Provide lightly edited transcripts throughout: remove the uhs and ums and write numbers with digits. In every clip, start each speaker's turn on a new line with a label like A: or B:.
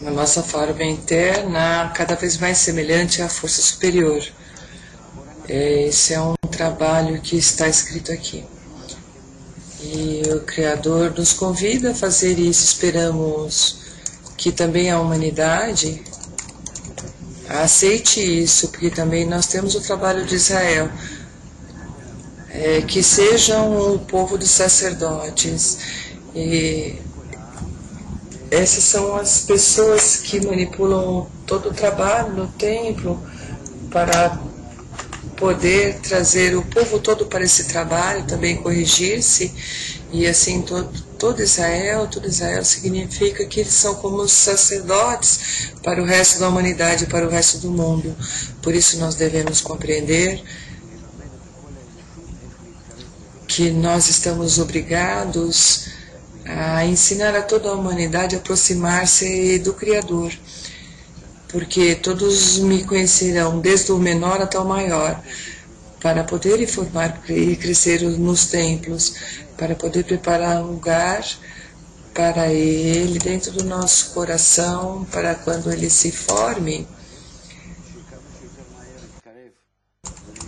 A: na nossa forma interna, cada vez mais semelhante à força superior. Esse é um trabalho que está escrito aqui. E o Criador nos convida a fazer isso. Esperamos que também a humanidade aceite isso, porque também nós temos o trabalho de Israel. Que sejam o povo dos sacerdotes. E essas são as pessoas que manipulam todo o trabalho no templo para poder trazer o povo todo para esse trabalho, também corrigir-se, e assim todo Israel significa que eles são como os sacerdotes para o resto da humanidade, para o resto do mundo. Por isso nós devemos compreender que nós estamos obrigados a ensinar a toda a humanidade a aproximar-se do Criador, porque todos me conhecerão, desde o menor até o maior, para poder formar e crescer nos templos, para poder preparar um lugar para Ele dentro do nosso coração, para quando Ele se forme.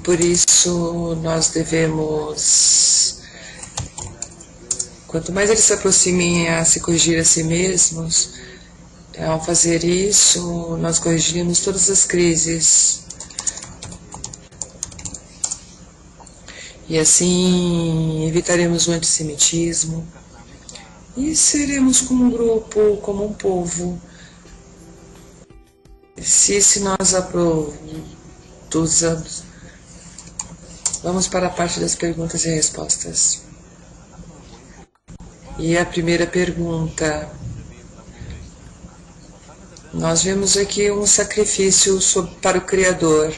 A: Por isso nós devemos, quanto mais eles se aproximem a se corrigir a si mesmos, ao fazer isso, nós corrigiremos todas as crises. E assim evitaremos o antissemitismo. E seremos como um grupo, como um povo. Se nós aprovamos, vamos para a parte das perguntas e respostas. E a primeira pergunta. Nós vemos aqui um sacrifício para o Criador,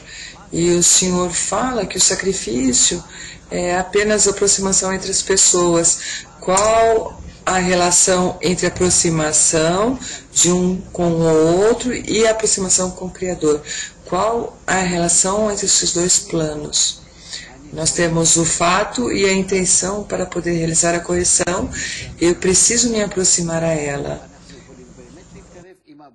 A: e o Senhor fala que o sacrifício é apenas a aproximação entre as pessoas. Qual a relação entre a aproximação de um com o outro e a aproximação com o Criador? Qual a relação entre esses dois planos? Nós temos o fato e a intenção para poder realizar a correção. Eu preciso me aproximar a ela.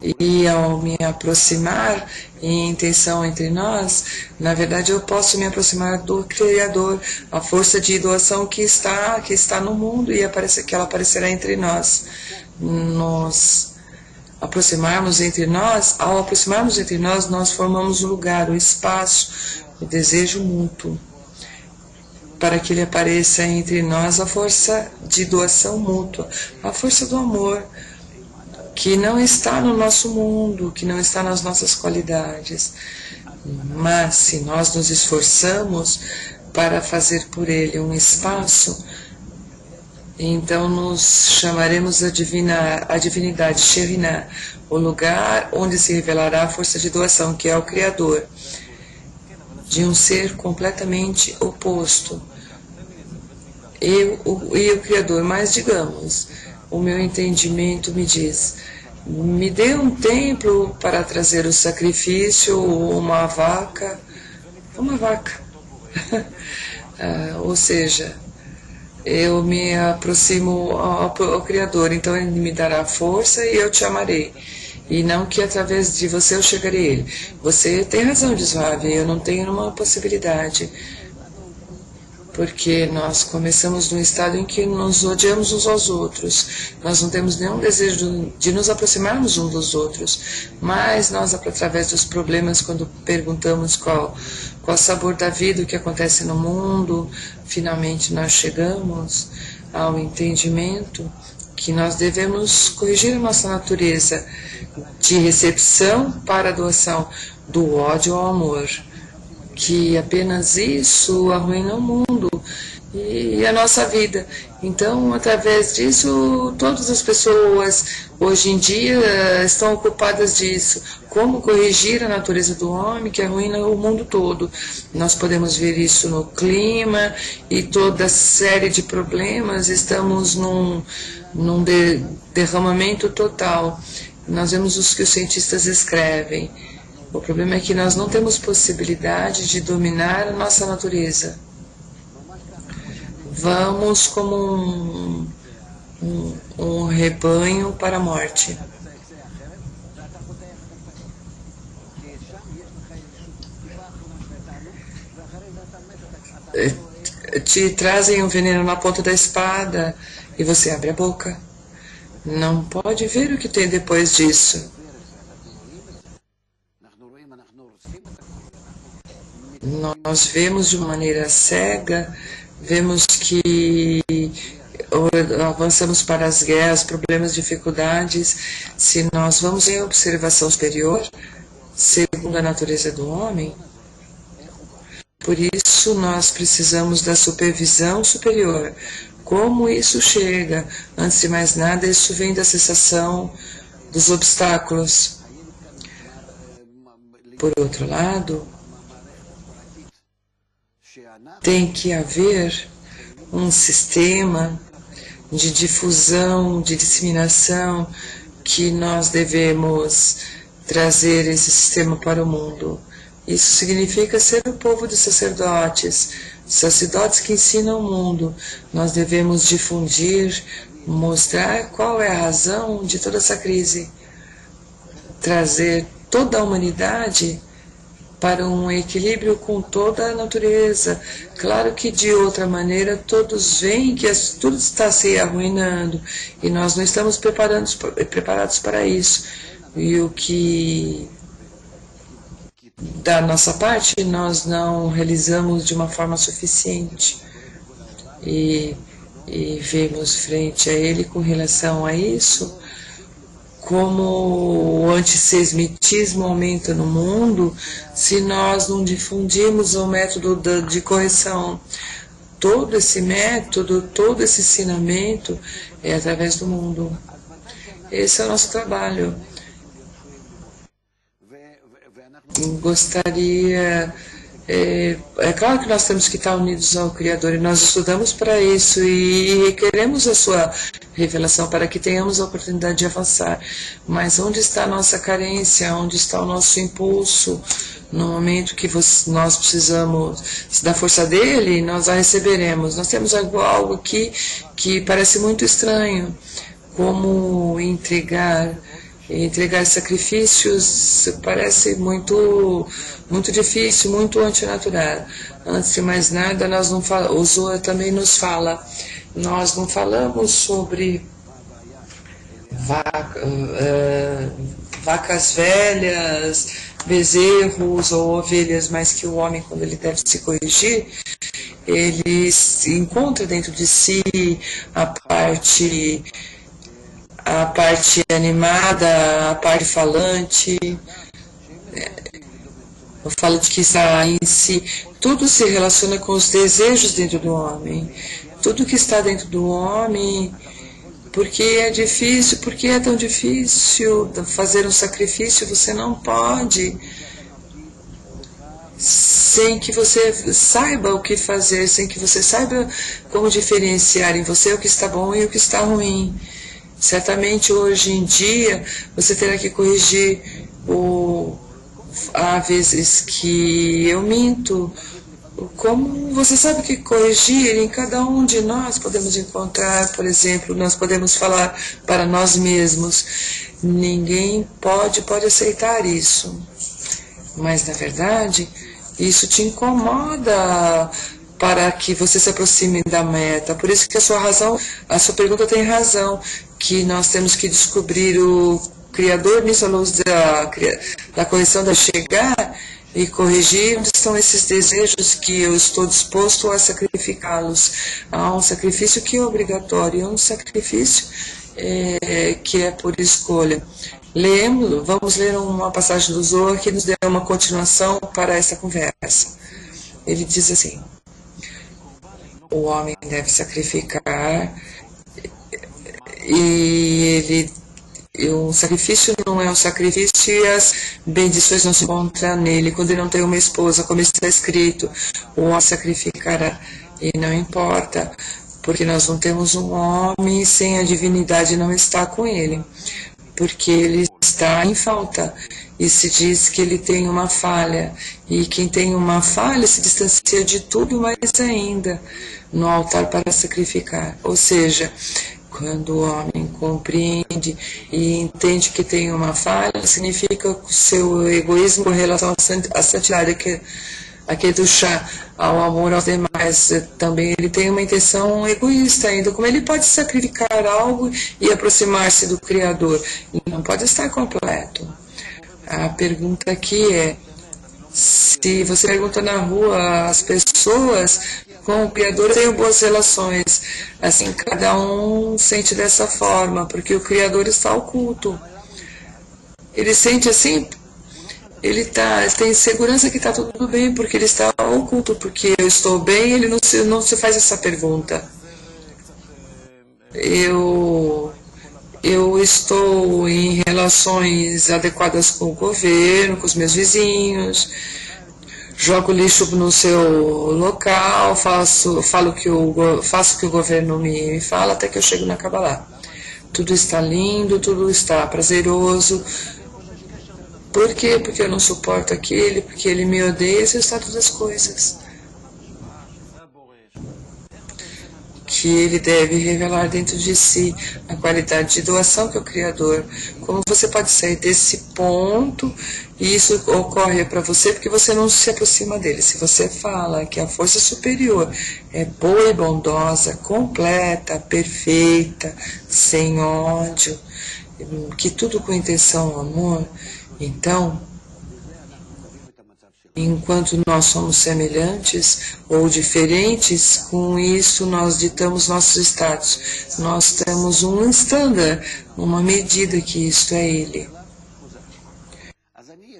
A: E ao me aproximar em intenção entre nós, na verdade eu posso me aproximar do Criador, a força de doação que está no mundo, e que ela aparecerá entre nós. Nós aproximarmos entre nós, ao aproximarmos entre nós, nós formamos o lugar, o espaço, o desejo mútuo, para que ele apareça entre nós, a força de doação mútua, a força do amor, que não está no nosso mundo, que não está nas nossas qualidades. Mas se nós nos esforçamos para fazer por ele um espaço, então nos chamaremos a divindade, Shekhinah, o lugar onde se revelará a força de doação, que é o Criador, de um ser completamente oposto. Eu e o Criador, mas digamos, o meu entendimento me diz, me dê um templo para trazer o sacrifício, uma vaca, ou seja, eu me aproximo ao Criador, então Ele me dará força e eu te amarei. E não que através de você eu chegarei a Ele. Você tem razão, diz Ravi, eu não tenho nenhuma possibilidade. Porque nós começamos num estado em que nos odiamos uns aos outros. Nós não temos nenhum desejo de nos aproximarmos uns dos outros. Mas nós, através dos problemas, quando perguntamos qual o sabor da vida, o que acontece no mundo, finalmente nós chegamos ao entendimento que nós devemos corrigir a nossa natureza de recepção para a doação, do ódio ao amor. Que apenas isso arruina o mundo e a nossa vida. Então, através disso, todas as pessoas hoje em dia estão ocupadas disso. Como corrigir a natureza do homem que arruina o mundo todo. Nós podemos ver isso no clima e toda série de problemas. Estamos num derramamento total. Nós vemos os que os cientistas escrevem. O problema é que nós não temos possibilidade de dominar a nossa natureza. Vamos como um rebanho para a morte. Te trazem um veneno na ponta da espada e você abre a boca. Não pode ver o que tem depois disso. Nós vemos de uma maneira cega, vemos que avançamos para as guerras, problemas, dificuldades. Se nós vamos em observação superior, segundo a natureza do homem, por isso nós precisamos da supervisão superior. Como isso chega? Antes de mais nada, isso vem da cessação dos obstáculos. Por outro lado, tem que haver um sistema de difusão, de disseminação, que nós devemos trazer esse sistema para o mundo. Isso significa ser o povo de sacerdotes que ensinam o mundo. Nós devemos difundir, mostrar qual é a razão de toda essa crise, trazer toda a humanidade para um equilíbrio com toda a natureza. Claro que de outra maneira todos veem que tudo está se arruinando e nós não estamos preparados para isso. E o que da nossa parte nós não realizamos de uma forma suficiente. E vemos frente a ele com relação a isso, como o antissemitismo aumenta no mundo se nós não difundirmos o método de correção. Todo esse método, todo esse ensinamento é através do mundo. Esse é o nosso trabalho. Gostaria... É claro que nós temos que estar unidos ao Criador e nós estudamos para isso e requeremos a sua revelação para que tenhamos a oportunidade de avançar. Mas onde está a nossa carência? Onde está o nosso impulso? No momento que nós precisamos da força dele, nós a receberemos. Nós temos algo aqui que parece muito estranho, como entregar sacrifícios parece muito difícil, muito antinatural. Antes de mais nada, nós não o Zohar também nos fala, nós não falamos sobre vacas velhas, bezerros ou ovelhas, mas que o homem, quando ele deve se corrigir, ele encontra dentro de si a parte animada, a parte falante. Eu falo de que está em si, tudo se relaciona com os desejos dentro do homem. Tudo que está dentro do homem, porque é difícil, porque é tão difícil fazer um sacrifício, você não pode, sem que você saiba o que fazer, sem que você saiba como diferenciar em você o que está bom e o que está ruim. Certamente hoje em dia você terá que corrigir há vezes que eu minto. Como você sabe que corrigir em cada um de nós podemos encontrar, por exemplo, nós podemos falar para nós mesmos. Ninguém pode aceitar isso. Mas na verdade, isso te incomoda para que você se aproxime da meta. Por isso que a sua pergunta tem razão, que nós temos que descobrir o Criador nisso à luz da correção da chegar e corrigir onde estão esses desejos que eu estou disposto a sacrificá-los. Há um sacrifício que é obrigatório, é um sacrifício que é por escolha. Vamos ler uma passagem do Zohar que nos dá uma continuação para essa conversa. Ele diz assim: o homem deve sacrificar e o sacrifício não é um sacrifício e as bendições não se encontram nele. Quando ele não tem uma esposa, como está escrito, o homem sacrificará. E não importa, porque nós não temos um homem sem a divindade não está com ele, porque ele está em falta. E se diz que ele tem uma falha, e quem tem uma falha se distancia de tudo mais ainda no altar para sacrificar. Ou seja, Quando o homem compreende e entende que tem uma falha, significa que o seu egoísmo com relação à santidade, aquele do chá, ao amor aos demais, também ele tem uma intenção egoísta ainda. Como ele pode sacrificar algo e aproximar-se do Criador? Ele não pode estar completo. A pergunta aqui é, se você pergunta na rua, as pessoas com o Criador têm boas relações. Assim, cada um sente dessa forma, porque o Criador está oculto. Ele sente assim, ele tem segurança que está tudo bem, porque ele está oculto, porque eu estou bem, ele não se faz essa pergunta. Eu estou em relações adequadas com o governo, com os meus vizinhos, jogo lixo no seu local, faço o que o governo me fala até que eu chego na Kabbalah. Tudo está lindo, tudo está prazeroso. Por quê? Porque eu não suporto aquele, porque ele me odeia, esse é o estado das coisas. Que ele deve revelar dentro de si a qualidade de doação que é o Criador. Como você pode sair desse ponto, e isso ocorre para você porque você não se aproxima dele. Se você fala que a força superior é boa e bondosa, completa, perfeita, sem ódio, que tudo com intenção, amor, então, enquanto nós somos semelhantes ou diferentes, com isso nós ditamos nossos status. Nós temos um estándar, uma medida que isto é Ele.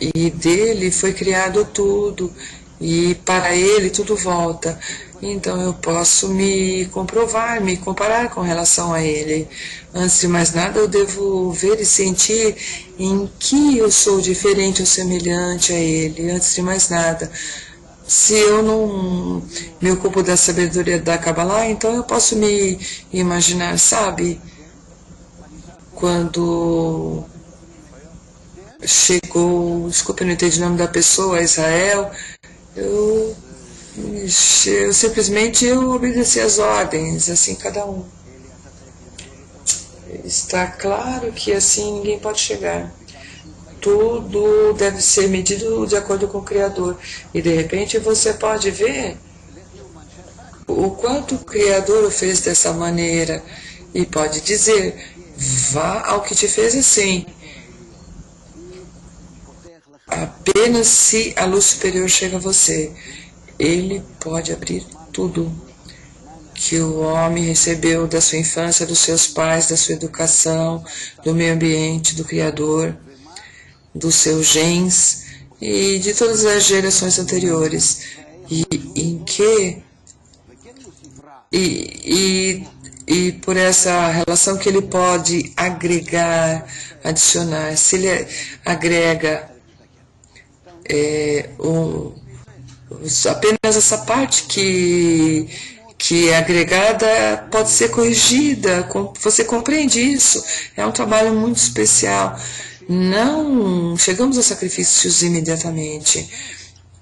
A: E dele foi criado tudo, e para Ele tudo volta. Então eu posso me comparar com relação a Ele. Antes de mais nada, eu devo ver e sentir em que eu sou diferente ou semelhante a Ele. Antes de mais nada, se eu não me ocupo da sabedoria da Kabbalah, então eu posso me imaginar, sabe? Quando chegou, desculpa, eu não entendi o nome da pessoa, Israel, eu simplesmente obedeci às ordens, assim cada um. Está claro que assim ninguém pode chegar. Tudo deve ser medido de acordo com o Criador. E de repente você pode ver o quanto o Criador o fez dessa maneira. E pode dizer, vá ao que te fez assim. Apenas se a luz superior chega a você. Ele pode abrir tudo que o homem recebeu da sua infância, dos seus pais, da sua educação, do meio ambiente, do Criador, dos seus genes e de todas as gerações anteriores. E por essa relação que ele pode agregar, adicionar. Se ele agrega apenas essa parte que é agregada pode ser corrigida, você compreende isso, é um trabalho muito especial. Não chegamos a sacrifícios imediatamente.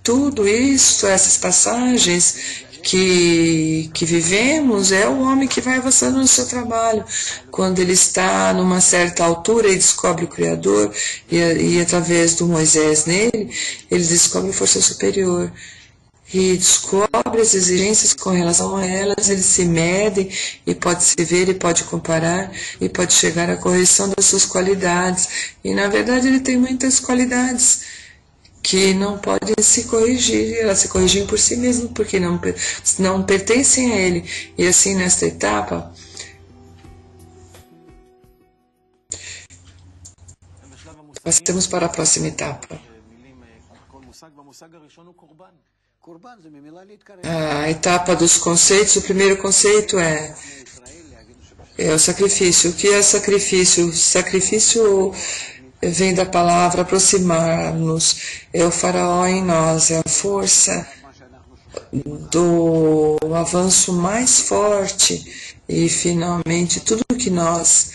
A: Tudo isso, essas passagens que vivemos, é o homem que vai avançando no seu trabalho. Quando ele está numa certa altura e descobre o Criador, e através do Moisés nele, ele descobre a força superior. E descobre as exigências com relação a elas, eles se medem e pode se ver e pode comparar e pode chegar à correção das suas qualidades. E na verdade ele tem muitas qualidades que não podem se corrigir, elas se corrigem por si mesmas porque não pertencem a ele. E assim nesta etapa, passemos para a próxima etapa. A etapa dos conceitos, o primeiro conceito é o sacrifício. O que é sacrifício? Sacrifício vem da palavra aproximar-nos, é o faraó em nós, é a força do avanço mais forte e finalmente tudo que nós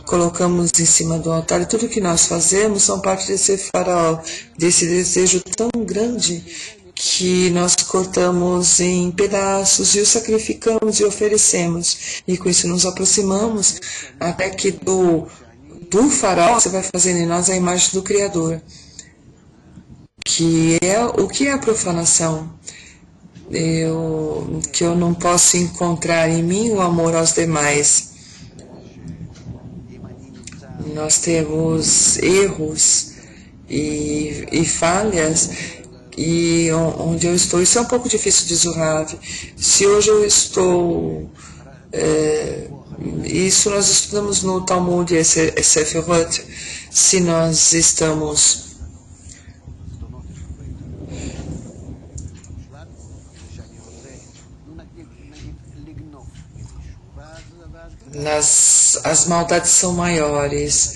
A: colocamos em cima do altar e tudo que nós fazemos são parte desse faraó, desse desejo tão grande que nós cortamos em pedaços e o sacrificamos e oferecemos. E com isso nos aproximamos até que do farol você vai fazendo em nós a imagem do Criador. Que é o que é a profanação? Que eu não posso encontrar em mim o amor aos demais. Nós temos erros e falhas, e onde eu estou, isso é um pouco difícil de Zohar. Se hoje eu estou, isso nós estudamos no Talmud, Seferot, se nós estamos as maldades são maiores,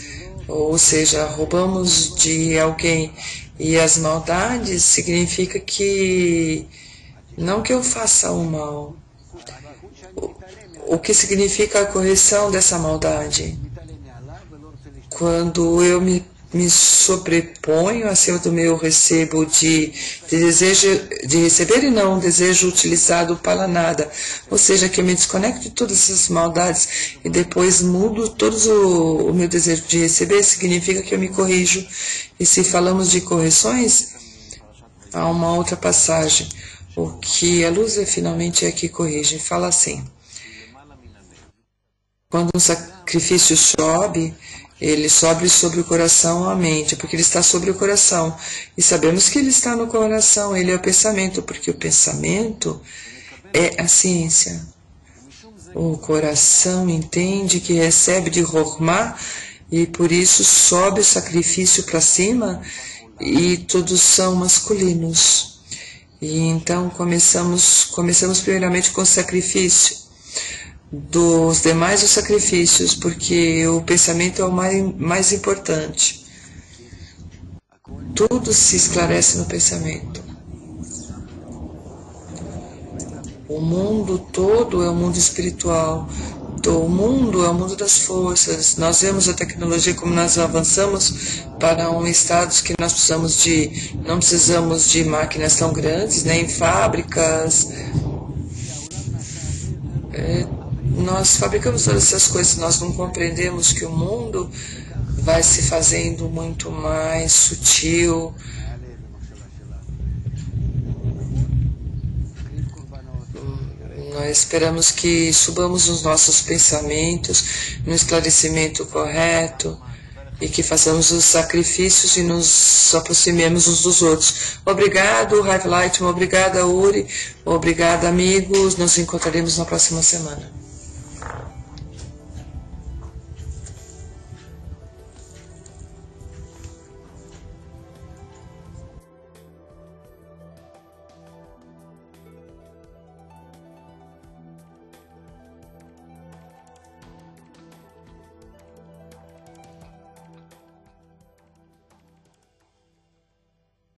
A: ou seja, roubamos de alguém, e as maldades significa que não que eu faça o mal, o que significa a correção dessa maldade? Quando eu me sobreponho acima do meu recebo de desejo de receber e não desejo utilizado para nada, ou seja, que eu me desconecto de todas essas maldades e depois mudo todos o meu desejo de receber, significa que eu me corrijo. E se falamos de correções, há uma outra passagem, o que a luz finalmente é que corrige, fala assim: quando um sacrifício sobe, ele sobe sobre o coração a mente, porque ele está sobre o coração. E sabemos que ele está no coração, ele é o pensamento, porque o pensamento é a ciência. O coração entende que recebe de Rokhmah, e por isso sobe o sacrifício para cima, e todos são masculinos. E então começamos primeiramente com o sacrifício. Dos demais os sacrifícios, porque o pensamento é o mais importante. Tudo se esclarece no pensamento. O mundo todo é o mundo espiritual. O mundo é o mundo das forças. Nós vemos a tecnologia como nós avançamos para um estado que nós não precisamos de máquinas tão grandes, nem fábricas. Nós fabricamos todas essas coisas, nós não compreendemos que o mundo vai se fazendo muito mais sutil. Nós esperamos que subamos os nossos pensamentos no esclarecimento correto e que façamos os sacrifícios e nos aproximemos uns dos outros. Obrigado, Rav Lightman, obrigada, Uri, obrigada, amigos. Nos encontraremos na próxima semana.